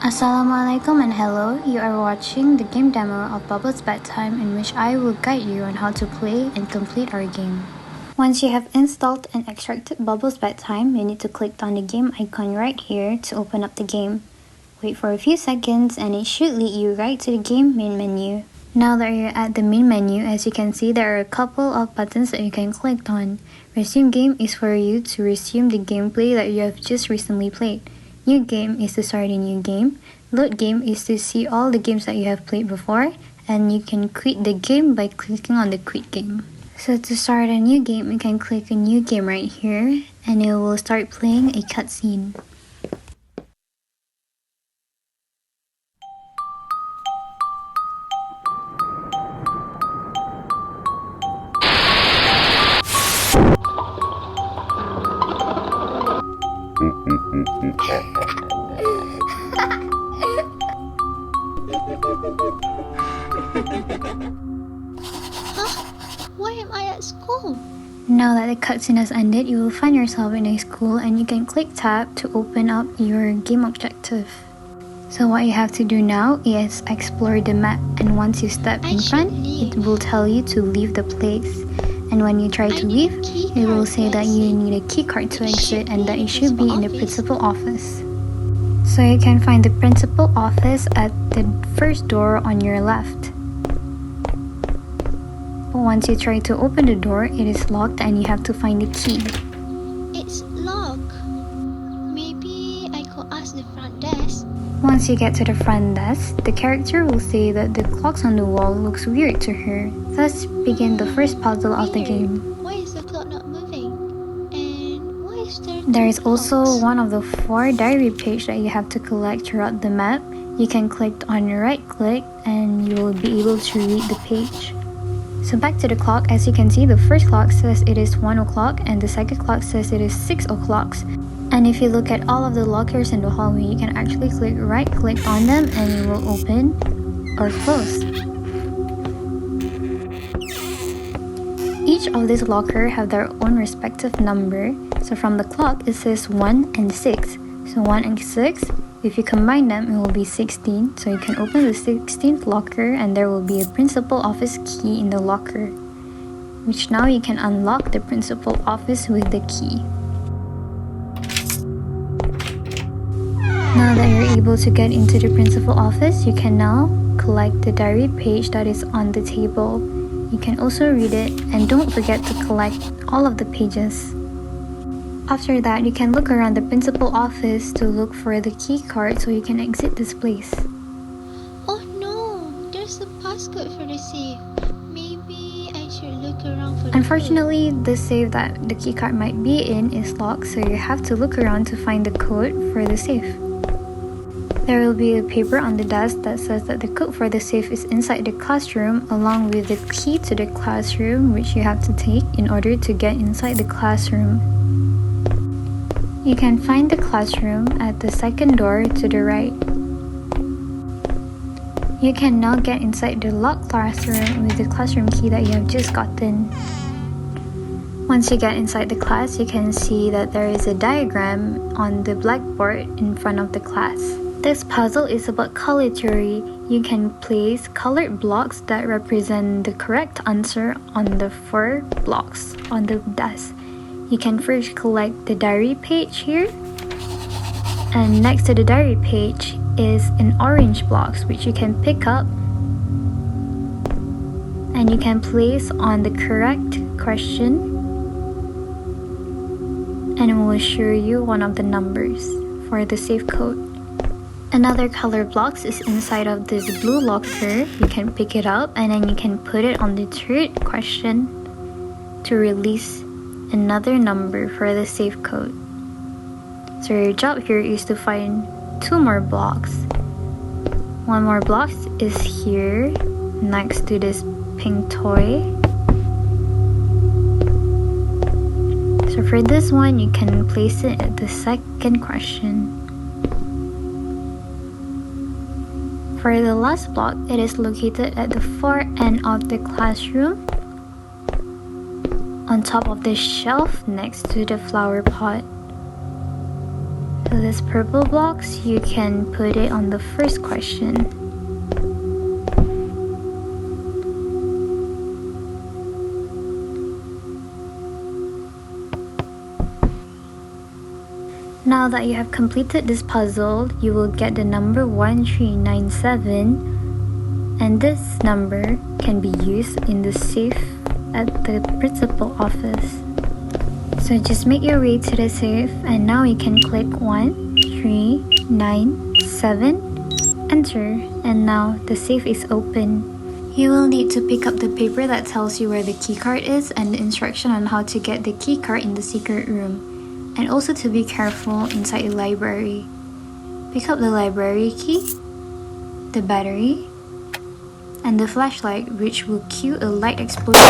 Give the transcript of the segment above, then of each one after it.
Assalamualaikum and hello, you are watching the game demo of Bubbles Bedtime, in which I will guide you on how to play and complete our game. Once you have installed and extracted Bubbles Bedtime, you need to click on the game icon right here to open up the game. Wait for a few seconds and it should lead you right to the game main menu. Now that you're at the main menu, as you can see, there are a couple of buttons that you can click on. Resume game is for you to resume the gameplay that you have just recently played. New game is to start a new game. Load game is to see all the games that you have played before, and you can quit the game by clicking on the quit game. So to start a new game, you can click a new game right here and it will start playing a cutscene. Why am I at school? Now that the cutscene has ended, you will find yourself in a school and you can click tab to open up your game objective. So what you have to do now is explore the map, and once you step in front, it will tell you to leave the place. And when you try to leave, it will say that you need a key card to exit and that it should be in the principal office. So you can find the principal office at the first door on your left. But once you try to open the door, it is locked and you have to find the key. It's locked. Maybe I could ask the front desk. Once you get to the front desk, the character will say that the clocks on the wall looks weird to her. Thus begin the first puzzle of the game. Why is the clock not moving? And why is there There is two also clocks? one of the 4 diary pages that you have to collect throughout the map. You can click on your right click and you will be able to read the page. So back to the clock, as you can see, the first clock says it is 1 o'clock and the second clock says it is 6 o'clock. And if you look at all of the lockers in the hallway, you can actually right click on them and it will open or close. Each of these lockers have their own respective number. So from the clock, it says 1 and 6. So 1 and 6, if you combine them, it will be 16. So you can open the 16th locker and there will be a principal office key in the locker, which now you can unlock the principal office with the key. Now that you're able to get into the principal office, you can now collect the diary page that is on the table. You can also read it, and don't forget to collect all of the pages. After that, you can look around the principal office to look for the key card so you can exit this place. Oh no, there's a passcode for the safe. Maybe I should look around for the Unfortunately, the safe that the key card might be in is locked, so you have to look around to find the code for the safe. There will be a paper on the desk that says that the code for the safe is inside the classroom, along with the key to the classroom, which you have to take in order to get inside the classroom. You can find the classroom at the second door to the right. You can now get inside the locked classroom with the classroom key that you have just gotten. Once you get inside the class, you can see that there is a diagram on the blackboard in front of the class. This puzzle is about color theory. You can place colored blocks that represent the correct answer on the 4 blocks on the desk. You can first collect the diary page here, and next to the diary page is an orange box which you can pick up and you can place on the correct question, and it will show you one of the numbers for the safe code. Another color box is inside of this blue locker. You can pick it up and then you can put it on the third question to release another number for the safe code. So your job here is to find 2 more blocks. 1 more block is here next to this pink toy. So for this one, you can place it at the second question. For the last block, it is located at the far end of the classroom, on top of the shelf next to the flower pot. So this purple box, you can put it on the first question. Now that you have completed this puzzle, you will get the number 1397, and this number can be used in the safe at the principal office. So just make your way to the safe, and now you can click 1397, enter, and now the safe is open. You will need to pick up the paper that tells you where the keycard is and the instruction on how to get the keycard in the secret room. And also to be careful inside the library. Pick up the library key, the battery, and the flashlight, which will cue a light explosion.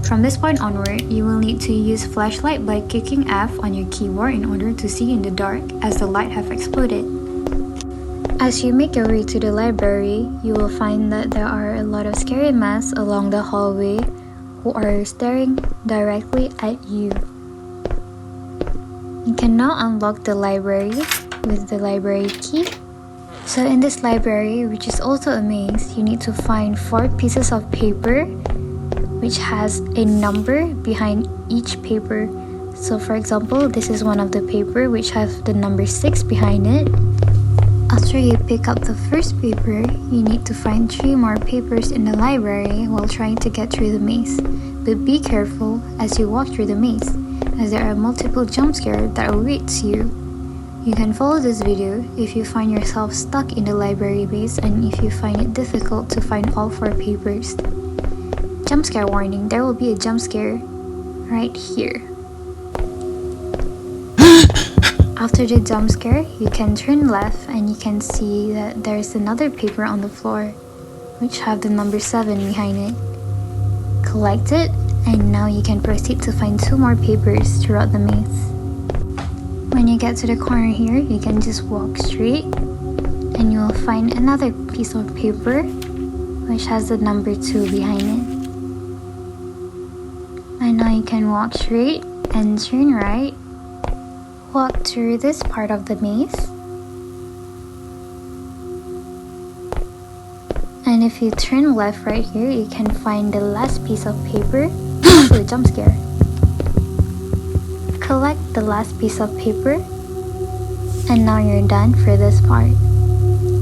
From this point onward, you will need to use flashlight by kicking F on your keyboard in order to see in the dark as the light have exploded. As you make your way to the library, you will find that there are a lot of scary masks along the hallway who are staring directly at you. You can now unlock the library with the library key. So in this library, which is also a maze, you need to find 4 pieces of paper which has a number behind each paper. So for example, this is one of the paper which has the number 6 behind it. After you pick up the first paper, you need to find 3 more papers in the library while trying to get through the maze. But be careful as you walk through the maze, as there are multiple jump scares that awaits you. You can follow this video if you find yourself stuck in the library maze and if you find it difficult to find all 4 papers. Jump scare warning, there will be a jump scare right here. After the jump scare, you can turn left and you can see that there is another paper on the floor which have the number 7 behind it. Collect it, and now you can proceed to find 2 more papers throughout the maze. When you get to the corner here, you can just walk straight and you will find another piece of paper which has the number 2 behind it. And now you can walk straight and turn right, walk through this part of the maze, and if you turn left right here, you can find the last piece of paper, also a jump scare. Collect the last piece of paper, and now you're done for this part.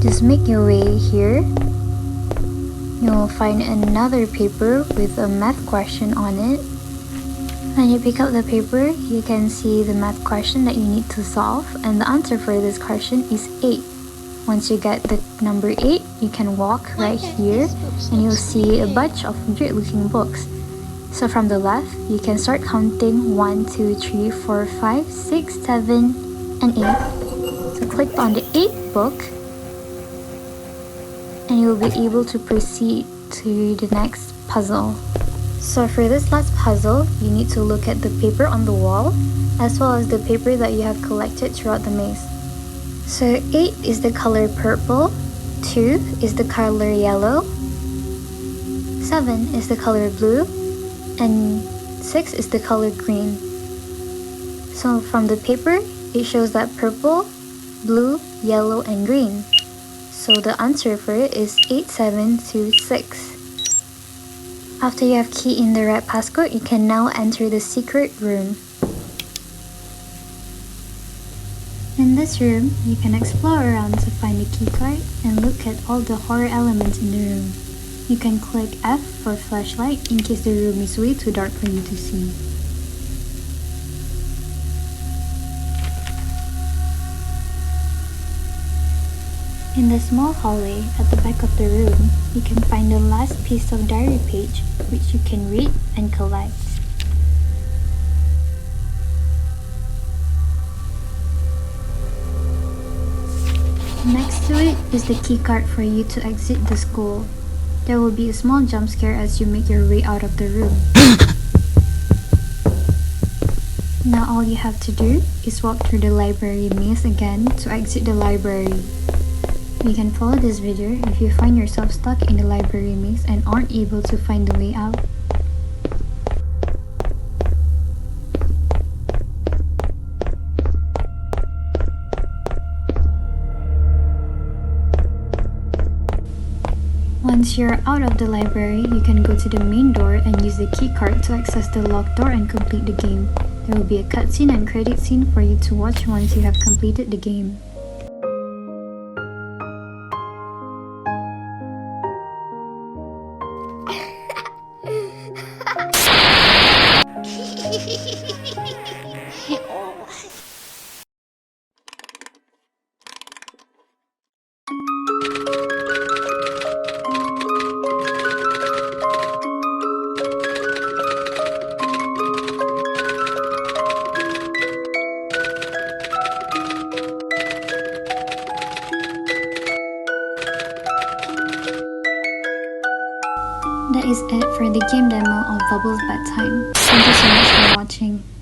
Just make your way here. You will find another paper with a math question on it. When you pick up the paper, you can see the math question that you need to solve, and the answer for this question is 8. Once you get the number 8, you can walk right here and you'll see a bunch of weird looking books. So from the left, you can start counting 1, 2, 3, 4, 5, 6, 7, and 8. So click on the 8th book and you'll be able to proceed to the next puzzle. So for this last puzzle, you need to look at the paper on the wall as well as the paper that you have collected throughout the maze. So 8 is the color purple, 2 is the color yellow, 7 is the color blue, and 6 is the color green. So from the paper, it shows that purple, blue, yellow, and green. So the answer for it is 8726. After you have keyed in the right passcode, you can now enter the secret room. In this room, you can explore around to find the keycard and look at all the horror elements in the room. You can click F for flashlight in case the room is way too dark for you to see. In the small hallway at the back of the room, you can find the last piece of diary page which you can read and collect. Next to it is the keycard for you to exit the school. There will be a small jump scare as you make your way out of the room. Now all you have to do is walk through the library maze again to exit the library. You can follow this video if you find yourself stuck in the library maze and aren't able to find the way out. Once you're out of the library, you can go to the main door and use the key card to access the locked door and complete the game. There will be a cutscene and credit scene for you to watch once you have completed the game. That is it for the game demo of Bubbles Bedtime. Thank you so much for watching.